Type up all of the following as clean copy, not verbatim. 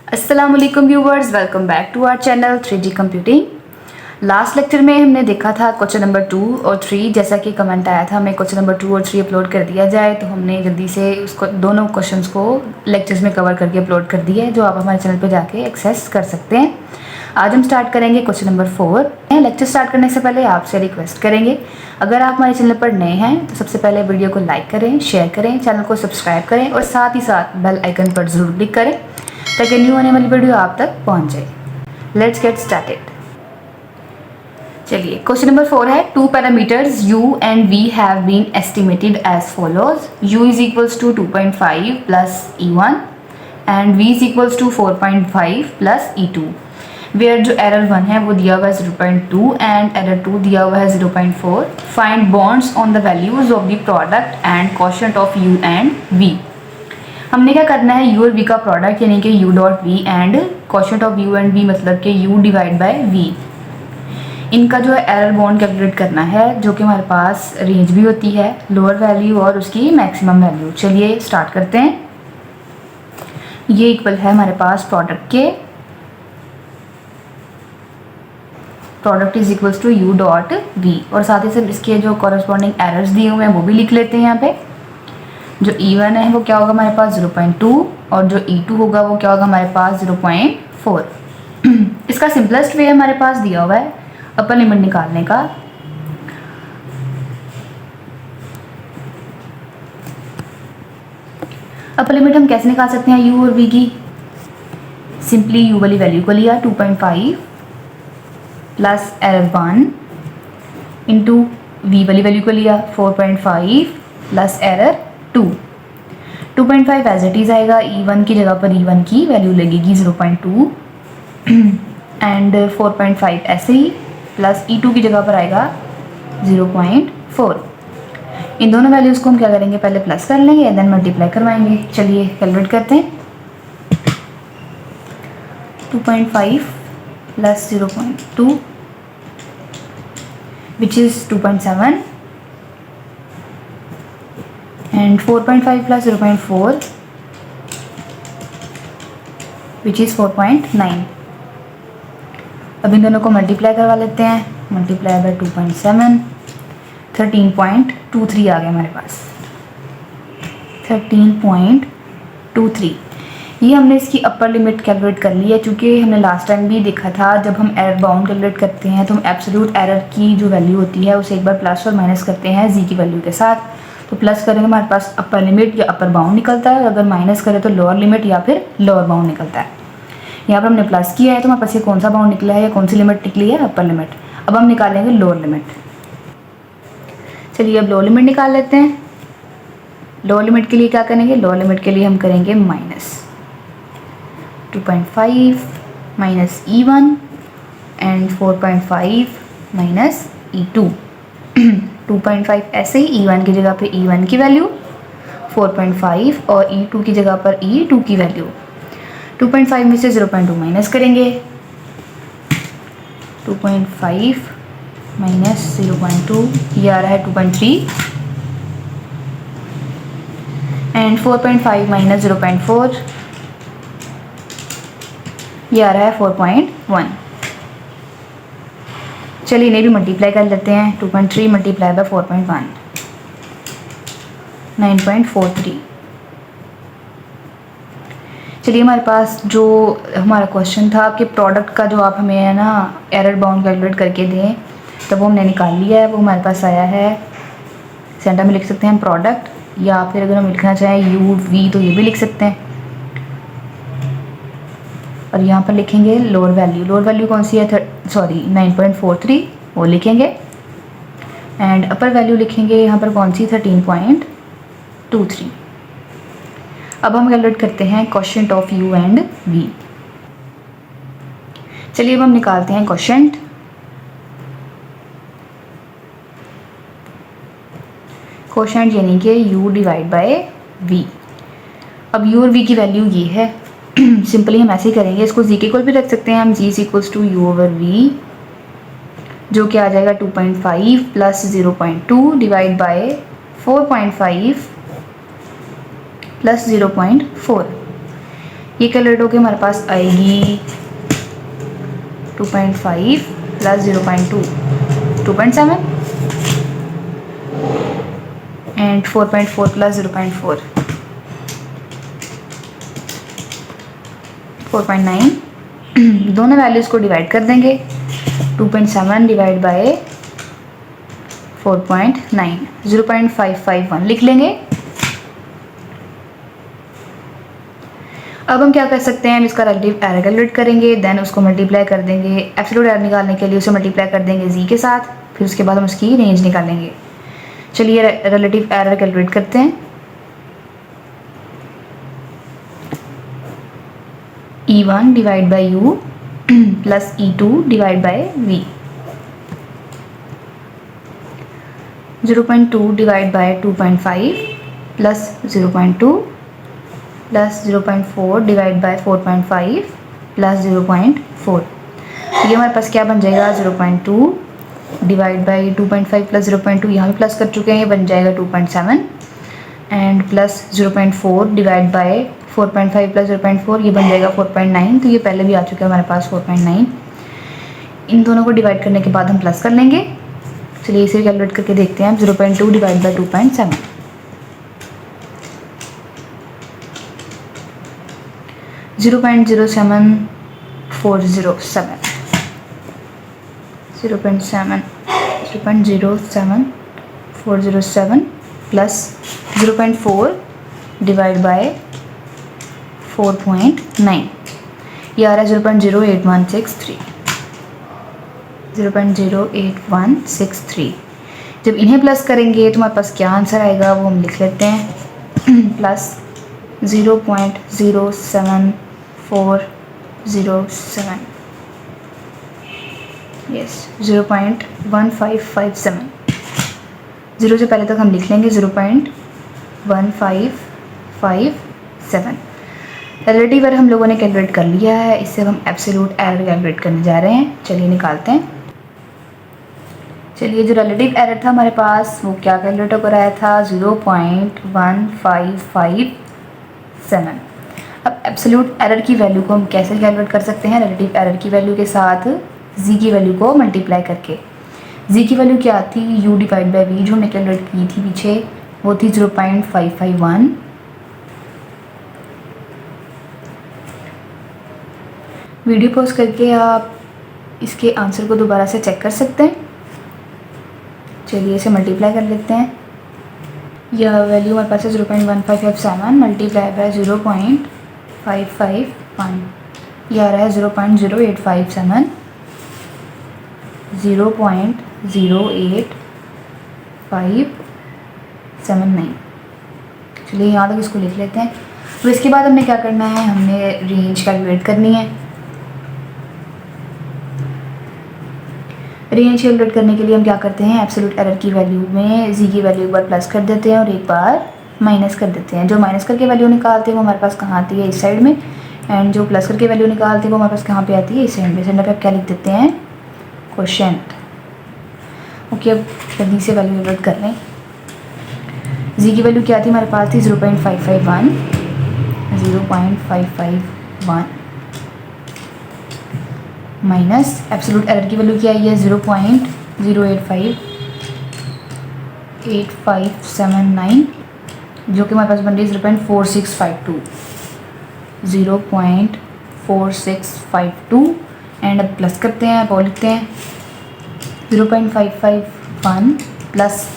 अस्सलाम वालेकुम viewers, welcome back to our channel 3D computing. Last lecture में हमने देखा था क्वेश्चन नंबर 2 और 3। जैसा कि कमेंट आया था हमें क्वेश्चन नंबर 2 और 3 अपलोड कर दिया जाए, तो हमने जल्दी से उसको दोनों क्वेश्चंस को लेक्चर्स में कवर करके अपलोड कर दिया है, जो आप हमारे चैनल पर जाके एक्सेस कर सकते हैं। आज हम स्टार्ट करेंगे क्वेश्चन नंबर 4। लेक्चर स्टार्ट करने से पहले आपसे रिक्वेस्ट करेंगे, अगर आप हमारे चैनल पर नए हैं तो सबसे पहले वीडियो को लाइक करें, शेयर करें, चैनल को सब्सक्राइब करें और साथ ही साथ बेल आइकन पर ज़रूर क्लिक करें ताकि न्यू आने वाली वीडियो आप तक पहुंच जाए। Let's get started. चलिए, क्वेश्चन नंबर 4 है, two parameters u and v have been estimated as follows: u is equals to 2.5 plus e1 and v is equals to 4.5 plus e2, where जो error 1 है वो दिया हुआ है 0.2 एंड एरर 2 दिया हुआ है 0.4। Find bonds on the values of the product and quotient of u and v। हमने क्या करना है, u और v का प्रोडक्ट यानी कि u dot v and quotient of u and v मतलब कि u डिवाइड बाय v। इनका जो है एरर बॉन्ड कैलकुलेट करना है, जो कि हमारे पास रेंज भी होती है, लोअर वैल्यू और उसकी मैक्सिमम वैल्यू। चलिए स्टार्ट करते हैं। ये इक्वल है हमारे पास प्रोडक्ट के, product is equals to u dot v, और साथ ही साथ इसके जो कॉरस्पॉन्डिंग एरर्स दिए हुए हैं वो भी लिख लेते हैं। यहाँ पे जो e1 है वो क्या होगा हमारे पास 0.2 और जो e2 होगा वो क्या होगा हमारे पास 0.4। इसका सिंपलेस्ट वे हमारे पास दिया हुआ है अपर लिमिट निकालने का। अपर लिमिट हम कैसे निकाल सकते हैं u और v की? सिंपली u वाली वैल्यू को लिया 2.5 प्लस एरर 1 इंटू v वाली वैल्यू को लिया 4.5 plus error 2। 2.5 as it is आएगा, e1 की जगह पर e1 की वैल्यू लगेगी 0.2 एंड 4.5 ऐसे ही प्लस e2 की जगह पर आएगा 0.4। इन दोनों वैल्यूज़ को हम क्या करेंगे, पहले प्लस कर लेंगे देन मल्टीप्लाई करवाएंगे। चलिए कैलकुलेट करते हैं। 2.5 plus 0.2 which is 2.7 and 4.5 plus 0.4 which is 4.9। अब इन दोनों को मल्टीप्लाई करवा लेते हैं। मल्टीप्लाई बाय 2.7 13.23 आ गया हमारे पास, 13.23। ये हमने इसकी अपर लिमिट कैलकुलेट कर ली है, चूँकि हमने लास्ट टाइम भी देखा था जब हम एरर बाउंड कैलकुलेट करते हैं तो हम एब्सोल्यूट एरर की जो वैल्यू होती है उसे एक बार प्लस और माइनस करते हैं जी की वैल्यू के साथ। तो प्लस करेंगे हमारे पास अपर लिमिट या अपर बाउंड निकलता है, और अगर माइनस करें तो लोअर लिमिट या फिर लोअर बाउंड निकलता है। यहाँ पर हमने प्लस किया है तो हमारे पास ये कौन सा बाउंड निकला है या कौन सी लिमिट निकली है, अपर लिमिट। अब हम निकालेंगे लोअर लिमिट। चलिए अब लोअर लिमिट निकाल लेते हैं। लोअर लिमिट के लिए क्या करेंगे, लोअर लिमिट के लिए हम करेंगे minus 2.5 minus e1 and 4.5 minus e2। 2.5 ऐसे ही e1 की जगह पे e1 की वैल्यू, 4.5 और e2 की जगह पर e2 की वैल्यू। 2.5 में से 0.2 माइनस करेंगे, 2.5 माइनस 0.2 ये आ रहा है 2.3 एंड 4.5 माइनस 0.4 ये आ रहा है 4.1। चलिए इन्हें भी मल्टीप्लाई कर लेते हैं। 2.3 मल्टीप्लाई बाय 4.1 9.43। चलिए हमारे पास जो हमारा क्वेश्चन था कि प्रोडक्ट का जो आप हमें है ना एरर बाउंड कैलकुलेट करके दें, तो वो हमने निकाल लिया है। वो हमारे पास आया है, सेंटर में लिख सकते हैं प्रोडक्ट, या फिर अगर हम लिखना चाहें u v तो ये भी लिख सकते हैं। और यहाँ पर लिखेंगे लोअर वैल्यू। लोअर वैल्यू कौन सी है, 9.43 वो लिखेंगे, एंड अपर वैल्यू लिखेंगे यहाँ पर कौन सी, 13.23। अब हम कैलकुलेट करते हैं quotient of u and v। चलिए अब हम निकालते हैं क्वोशिएंट। क्वोशिएंट यानी कि u डिवाइड बाय v। अब u और v की वैल्यू ये है। सिंपली हम ऐसे ही करेंगे, इसको जी के इक्वल भी रख सकते हैं हम, G is equals to U over V, जो कि आ जाएगा 2.5 प्लस 0.2 डिवाइड बाय 4.5 प्लस 0.4। ये कैलकुलेट होकर हमारे पास आएगी 2.5 प्लस 0.2 2.7 एंड 4.4 प्लस 0.4 4.9। दोनों वैल्यूज़ को डिवाइड कर देंगे। 2.7 डिवाइड बाय 4.9 0.551 लिख लेंगे। अब हम क्या कर सकते हैं, हम इसका रिलेटिव एरर कैलकुलेट करेंगे, देन उसको मल्टीप्लाई कर देंगे। एब्सोल्यूट एरर निकालने के लिए उसे मल्टीप्लाई कर देंगे जी के साथ, फिर उसके बाद हम उसकी रेंज निकालेंगे। चलिए रिलेटिव एरर कैलकुलेट करते हैं। E1 divide by U plus E2 divide by V। 0.2 divide by 2.5 plus 0.2 plus 0.4 divide by 4.5 plus 0.4। ये हमारे पास क्या बन जाएगा, 0.2 डिवाइड बाई 2.5 प्लस 0.2, यहाँ भी प्लस कर चुके हैं, ये बन जाएगा 2.7 and plus 0.4 divide by 4.5 plus 0.4, ये बन जाएगा 4.9। तो ये पहले भी आ चुका है हमारे पास 4.9। इन दोनों को डिवाइड करने के बाद हम प्लस कर लेंगे। चलिए इसे कैलकुलेट करके देखते हैं। 0.2 divide by 2.7 0.07407 0.07407 plus 0.4 divide by 4.9, ये आ रहा है 0.08163 0.08163। जब इन्हें प्लस करेंगे तो हमारे पास क्या आंसर आएगा वो हम लिख लेते हैं। Plus 0.07407 yes 0.1557। 0 से पहले तक हम लिख लेंगे 0.1557। रिलेटिव एरर हम लोगों ने कैलकुलेट कर लिया है, इससे हम एब्सोल्यूट एरर कैलकुलेट करने जा रहे हैं। चलिए निकालते हैं। चलिए जो रिलेटिव एरर था हमारे पास वो क्या कैलकुलेट होकर आया था, 0.1557। अब एब्सोल्यूट एरर की वैल्यू को हम कैसे कैलकुलेट कर सकते हैं, रिलेटिव एरर की वैल्यू के साथ जी की वैल्यू को मल्टीप्लाई करके। जी की वैल्यू क्या थी, यू डिवाइड बाई वी, जो हमने कैलकुलेट की थी पीछे, वो थी 0.551। वीडियो पॉज करके आप इसके आंसर को दोबारा से चेक कर सकते हैं। चलिए इसे मल्टीप्लाई कर लेते हैं। यह वैल्यू हमारे पास है 0.1557 मल्टीप्लाई बाय 0.551, यह आ रहा है 0.0857 0.08579। चलिए यहाँ तक इसको लिख लेते हैं। तो इसके बाद हमने क्या करना है, हमने रेंज कैलकुलेट करनी है। रेंज कैलकुलेट करने के लिए हम क्या करते हैं, एब्सोल्यूट एरर की वैल्यू में जी की वैल्यू एक बार प्लस कर देते हैं और एक बार माइनस कर देते हैं। जो माइनस करके वैल्यू निकालते हैं वो हमारे पास कहाँ आती है, इस साइड में, एंड जो प्लस करके वैल्यू निकालते हैं वो हमारे पास कहाँ पे आती है, इस साइड में। सेंटर पे आप क्या लिख देते हैं, क्वोशिएंट। ओके, अब जल्दी से वैल्यू कैलकुलेट कर लें। जी की वैल्यू क्या थी हमारे पास, थी 0.551 माइनस एब्सोल्यूट एरर की वैल्यू क्या है, 0.08579, जो कि हमारे पास बन रही है 0.4652 0.4652 एंड अब प्लस करते हैं, और लिखते हैं 0.551 प्लस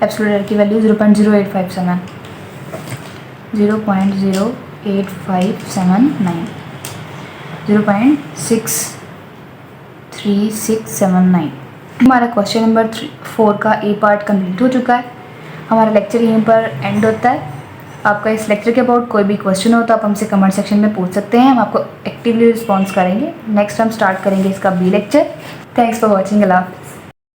एब्सोल्यूट एरर की वैल्यू 0.0857 0.08579 0.63679। हमारा क्वेश्चन नंबर 4 का ए पार्ट कंप्लीट हो चुका है। हमारा लेक्चर यहीं पर एंड होता है। आपका इस लेक्चर के अबाउट कोई भी क्वेश्चन हो तो आप हमसे कमेंट सेक्शन में पूछ सकते हैं, हम आपको एक्टिवली रिस्पॉन्स करेंगे। नेक्स्ट हम स्टार्ट करेंगे इसका B lecture. Thanks for watching. Allah.